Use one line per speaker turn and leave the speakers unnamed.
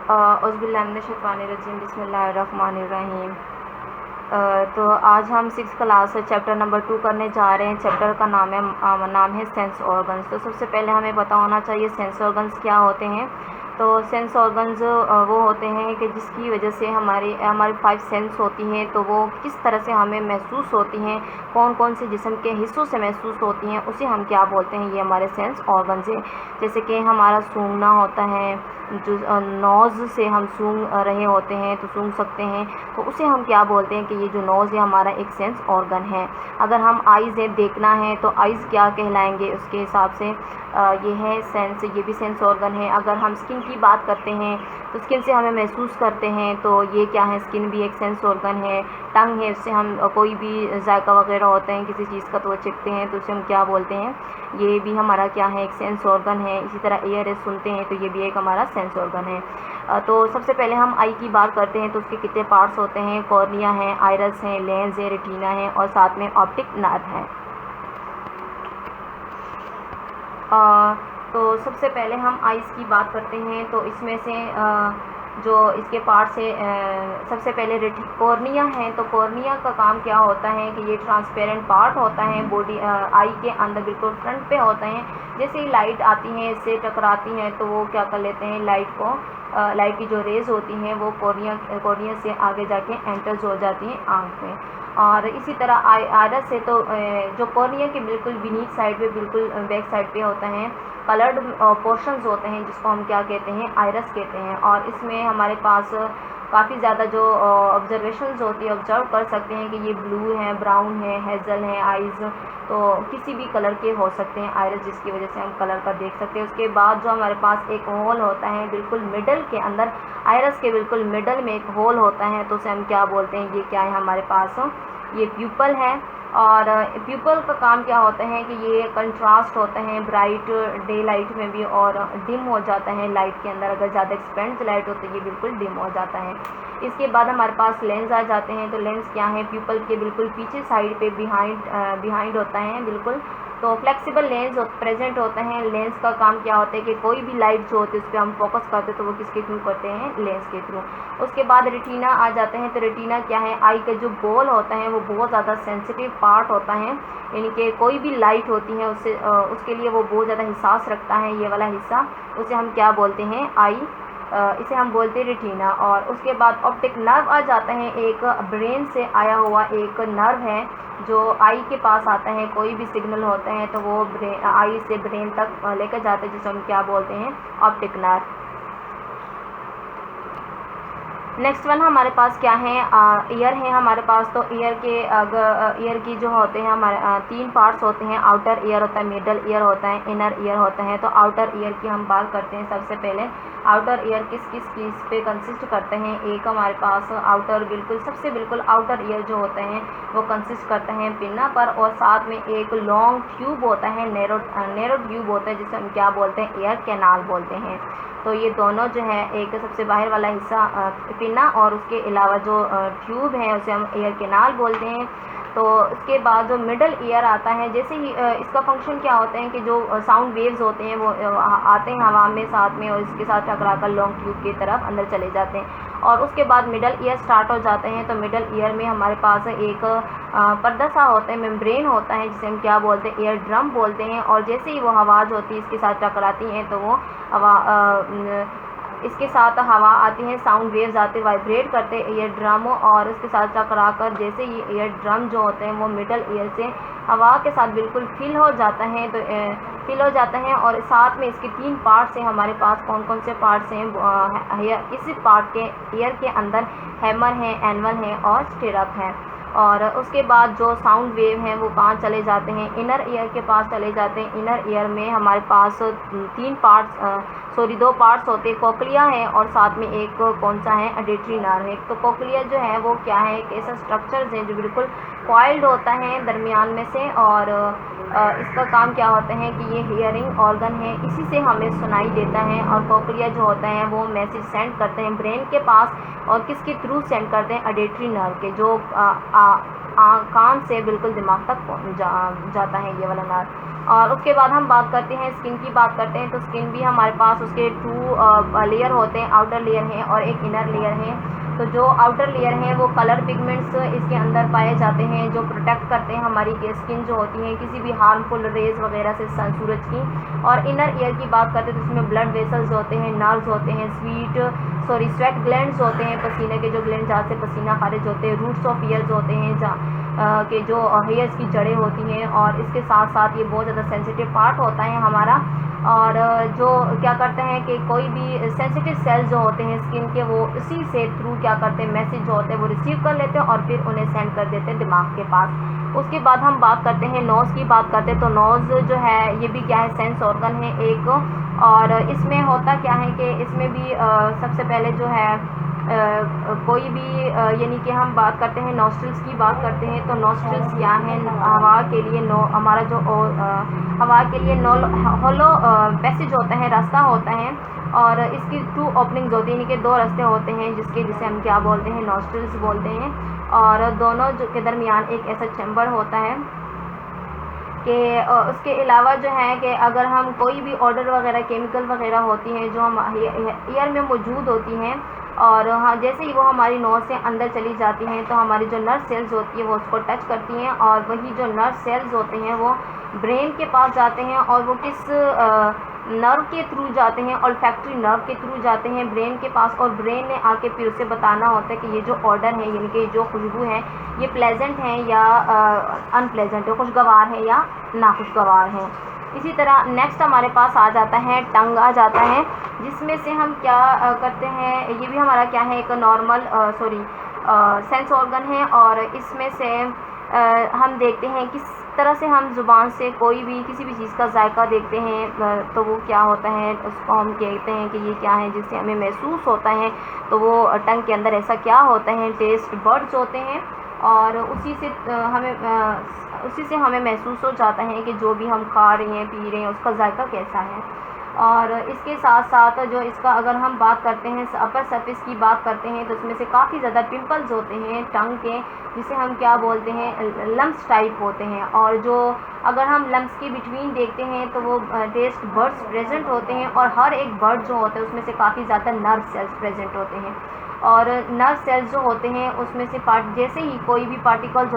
औज़ुबिल्लाहिमिनश्शैतानिर्रजीम बिस्मिल्लाहिर्रहमानिर्रहीम। तो आज हम 6th क्लास चैप्टर नंबर 2 करने जा रहे हैं। चैप्टर का नाम है सेंस ऑर्गन्स। तो सबसे पहले हमें पता होना चाहिए सेंस ऑर्गन्स क्या होते हैं। तो सेंस ऑर्गन्स वो होते हैं कि जिसकी वजह से हमारी 5 सेंस होती हैं, तो वो किस तरह से हमें महसूस होती हैं, कौन कौन से जिस्म के हिस्सों से महसूस होती हैं, उसे हम क्या बोलते हैं, ये हमारे सेंस ऑर्गन्स हैं। जैसे कि हमारा सूंघना होता है, जो नोज़ से हम सूंघ रहे होते हैं तो सूंघ सकते हैं, तो उसे हम क्या बोलते हैं कि ये जो नोज़ है हमारा एक सेंस ऑर्गन है। अगर हम आइज़ है, देखना है, तो आइज़ क्या कहलाएंगे उसके हिसाब से ये है सेंस, ये भी सेंस ऑर्गन है। अगर हम स्किन की बात करते हैं तो स्किन से हमें महसूस करते हैं, तो ये क्या है, स्किन भी एक सेंस ऑर्गन है। टंग है, उससे हम कोई भी जायका वगैरह होता है किसी चीज़ का तो वो चखते हैं, तो उसे हम क्या बोलते हैं, ये भी हमारा क्या है, एक सेंस ऑर्गन है। इसी तरह एयर है, सुनते हैं, तो ये भी एक हमारा सेंस ऑर्गन है। तो सबसे पहले हम आई की बात करते हैं तो उसके कितने पार्ट्स होते हैं। कॉर्निया है, आइरस है, लेंस है, रेटिना है और साथ में ऑप्टिक नर्व है। तो सबसे पहले हम आइज़ की बात करते हैं तो इसमें से जो इसके पार्ट्स है, सबसे पहले कॉर्निया है। तो कॉर्निया का काम क्या होता है कि ये ट्रांसपेरेंट पार्ट होता है बॉडी आई के अंदर, बिल्कुल फ्रंट पे होते हैं। जैसे ही लाइट आती है, इससे टकराती हैं, तो वो क्या कर लेते हैं, लाइट की जो रेज़ होती हैं वो कॉर्निया से आगे जाके एंटर्स हो जाती हैं आँख में। और इसी तरह आइरस से, तो जो कॉर्निया के बिल्कुल बीनीथ साइड पे, बिल्कुल बैक साइड पे होता है, कलर्ड पोर्शंस होते हैं जिसको हम क्या कहते हैं, आइरस कहते हैं। और इसमें हमारे पास काफ़ी ज़्यादा जो ऑब्जर्वेशंस होती है, ऑब्जर्व कर सकते हैं कि ये ब्लू है, ब्राउन है, हेज़ल है आइज़, तो किसी भी कलर के हो सकते हैं आइरस, जिसकी वजह से हम कलर का देख सकते हैं। उसके बाद जो हमारे पास एक होल होता है बिल्कुल मिडल के अंदर, आइरस के बिल्कुल मिडल में एक होल होता है, तो उसे हम क्या बोलते हैं, ये क्या है हमारे पास, ये प्यूपल है। और प्यूपल का काम क्या होता है कि ये कंट्रास्ट होता है ब्राइट डे लाइट में भी, और डिम हो जाता है लाइट के अंदर। अगर ज़्यादा एक्सपेंस लाइट हो तो ये बिल्कुल डिम हो जाता है। इसके बाद हमारे पास लेंस आ जाते हैं। तो लेंस क्या है, प्यूपल के बिल्कुल पीछे साइड पे बिहाइंड होता है बिल्कुल। तो फ्लेक्सिबल लेंस प्रेजेंट होते हैं। लेंस का काम क्या होता है कि कोई भी लाइट जो होती है उस पर हम फोकस करते हैं, तो वो किसके थ्रू करते हैं, लेंस के थ्रू। उसके बाद रेटिना आ जाते हैं। तो रेटिना क्या है, आई का जो बॉल होता है वो बहुत ज़्यादा सेंसिटिव पार्ट होता है, यानी कि कोई भी लाइट होती है उसके लिए वो बहुत ज़्यादा हिसास रखता है, ये वाला हिस्सा, उसे हम क्या बोलते हैं, आई, इसे हम बोलते हैं रेटिना। और उसके बाद ऑप्टिक नर्व आ जाता है। एक ब्रेन से आया हुआ एक नर्व है जो आई के पास आता है। कोई भी सिग्नल होते हैं तो वो आई से ब्रेन तक लेकर जाते हैं, जिसे हम क्या बोलते हैं, ऑप्टिक नर्व। नेक्स्ट वन हमारे पास क्या है, ईयर है हमारे पास। तो ईयर की जो होते हैं हमारे 3 पार्ट्स होते हैं। आउटर ईयर होता है, मिडल ईयर होता है, इनर ईयर होता है। तो आउटर ईयर की हम बात करते हैं। सबसे पहले आउटर ईयर किस किस चीज़ पे कंसिस्ट करते हैं। एक हमारे पास बिल्कुल आउटर ईयर जो होते हैं वो कंसिस्ट करते हैं पिन्ना पर, और साथ में एक लॉन्ग ट्यूब होता है, नैरो ट्यूब होता है, जिसे हम क्या बोलते हैं, एयर कैनाल बोलते हैं। तो ये दोनों जो है, एक सबसे बाहर वाला हिस्सा पिन्ना, और उसके अलावा जो ट्यूब है उसे हम एयर कैनाल बोलते हैं। तो इसके बाद जो मिडल ईयर आता है, जैसे ही इसका फंक्शन क्या होता है कि जो साउंड वेव्स होते हैं वो आते हैं हवा में साथ में, और इसके साथ टकराकर लॉन्ग ट्यूब की तरफ अंदर चले जाते हैं। और उसके बाद मिडल ईयर स्टार्ट हो जाते हैं। तो मिडल ईयर में हमारे पास एक पर्दा सा होता है, मेम्ब्रेन होता है, जिसे हम क्या बोलते हैं, ईयर ड्रम बोलते हैं। और जैसे ही वो आवाज़ होती है इसके साथ टकराती हैं, तो वो इसके साथ हवा आती है, साउंड वेव्स आते, वाइब्रेट करते ईयर ड्रम, और उसके साथ टकराकर जैसे ही ईयर ड्रम जो होते हैं वो मिडल ईयर से हवा के साथ बिल्कुल फिल हो जाता है। तो फिल हो जाता है, और साथ में इसके 3 पार्ट्स हैं हमारे पास। कौन कौन से पार्ट्स हैं, इसी पार्ट के ईयर के अंदर हैमर है, एनवल है और स्टिरअप है। और उसके बाद जो साउंड वेव हैं वो कहाँ चले जाते हैं, इनर ईयर के पास चले जाते हैं। इनर ईयर में हमारे पास 2 पार्ट्स होते हैं, कोक्लिया है और साथ में एक कौन सा है, ऑडिटरी नर्व है। तो कोक्लिया जो है वो क्या है, एक ऐसा स्ट्रक्चर है जो बिल्कुल कॉइल्ड होता है दरमियान में से, और इसका काम क्या होता है कि ये हियरिंग ऑर्गन है, इसी से हमें सुनाई देता है। और कोक्लिया जो होता है वो मैसेज सेंड करते हैं ब्रेन के पास, और किसके थ्रू सेंड करते हैं, ऑडिटरी नर्व के, जो कान से बिल्कुल दिमाग तक जाता है, ये वाला नर्व। और उसके बाद हम बात करते हैं स्किन की बात करते हैं, तो स्किन भी हमारे पास उसके 2 लेयर होते हैं, आउटर लेयर हैं और एक इनर लेयर है। तो जो आउटर लेयर हैं वो कलर पिगमेंट्स इसके अंदर पाए जाते हैं जो प्रोटेक्ट करते हैं हमारी स्किन जो होती है किसी भी हार्मफुल रेज वगैरह से सूरज की। और इनर ईयर की बात करते हैं तो इसमें ब्लड वेसल्स होते हैं, नर्व्स होते हैं, स्वेट ग्लैंड्स होते हैं, पसीने के जो ग्लैंड जहाँ से पसीना खारिज होते हैं, रूट्स ऑफ ईयर्स होते हैं जहाँ के जो हेयर्स की जड़ें होती हैं। और इसके साथ साथ ये बहुत ज़्यादा सेंसिटिव पार्ट होता है हमारा। और जो क्या करते हैं कि कोई भी सेंसिटिव सेल्स जो होते हैं स्किन के वो इसी से थ्रू क्या करते हैं मैसेज जो होते हैं वो रिसीव कर लेते हैं और फिर उन्हें सेंड कर देते हैं दिमाग के पास। उसके बाद हम बात करते हैं नोज़ की बात करते हैं, तो नोज़ जो है ये भी क्या है सेंस ऑर्गन है एक। और इसमें होता क्या है कि इसमें भी सबसे पहले जो है कोई भी यानी कि हम बात करते हैं नॉस्ट्रिल्स की बात करते हैं, तो नॉस्ट्रिल्स क्या हैं हवा के लिए हमारा जो हवा के लिए होलो पैसेज होता है, रास्ता होता है। और इसकी 2 ओपनिंग्स होती हैं, इनके 2 रास्ते होते हैं जिसे हम क्या बोलते हैं नॉस्ट्रिल्स बोलते हैं। और दोनों जो के दरमियान एक ऐसा चैम्बर होता है कि उसके अलावा जो है कि अगर हम कोई भी ऑर्डर वगैरह केमिकल वगैरह होती हैं जो हम ईयर में मौजूद होती हैं और हाँ जैसे ही वो हमारी नोज़ से अंदर चली जाती हैं तो हमारी जो नर्व सेल्स होती है वो उसको टच करती हैं और वही जो नर्व सेल्स होते हैं वो ब्रेन के पास जाते हैं। और वो किस नर्व के थ्रू जाते हैं, ऑल्फैक्टरी नर्व के थ्रू जाते हैं ब्रेन के पास। और ब्रेन ने आके फिर उसे बताना होता है कि ये जो ऑर्डर है यानी कि जो खुशबू है ये प्लेजेंट है या अनप्लेजेंट है, खुशगवार है या नाखुशगवार है। इसी तरह नेक्स्ट हमारे पास आ जाता है टंग आ जाता है, जिसमें से हम क्या करते हैं, ये भी हमारा क्या है एक नॉर्मल सेंस ऑर्गन है। और इसमें से हम देखते हैं किस तरह से हम ज़ुबान से कोई भी किसी भी चीज़ का जायका देखते हैं तो वो क्या होता है उसको हम कहते हैं कि ये क्या है जिससे हमें महसूस होता है। तो वो टंग के अंदर ऐसा क्या होता है टेस्ट बड्स होते हैं और उसी से हमें महसूस हो जाता है कि जो भी हम खा रहे हैं पी रहे हैं उसका जायका कैसा है। और इसके साथ साथ जो इसका अगर हम बात करते हैं अपर सरफेस की बात करते हैं तो इसमें से काफ़ी ज़्यादा पिंपल्स होते हैं टंग के, जिसे हम क्या बोलते हैं लम्स टाइप होते हैं। और जो अगर हम लम्स के बिटवीन देखते हैं तो वो टेस्ट बर्ड्स प्रेजेंट होते हैं और हर एक बर्ड जो होता है उसमें से काफ़ी ज़्यादा नर्व सेल्स प्रेजेंट होते हैं। और नर्व सेल्स जो होते हैं उसमें से जैसे ही कोई भी पार्टिकल्स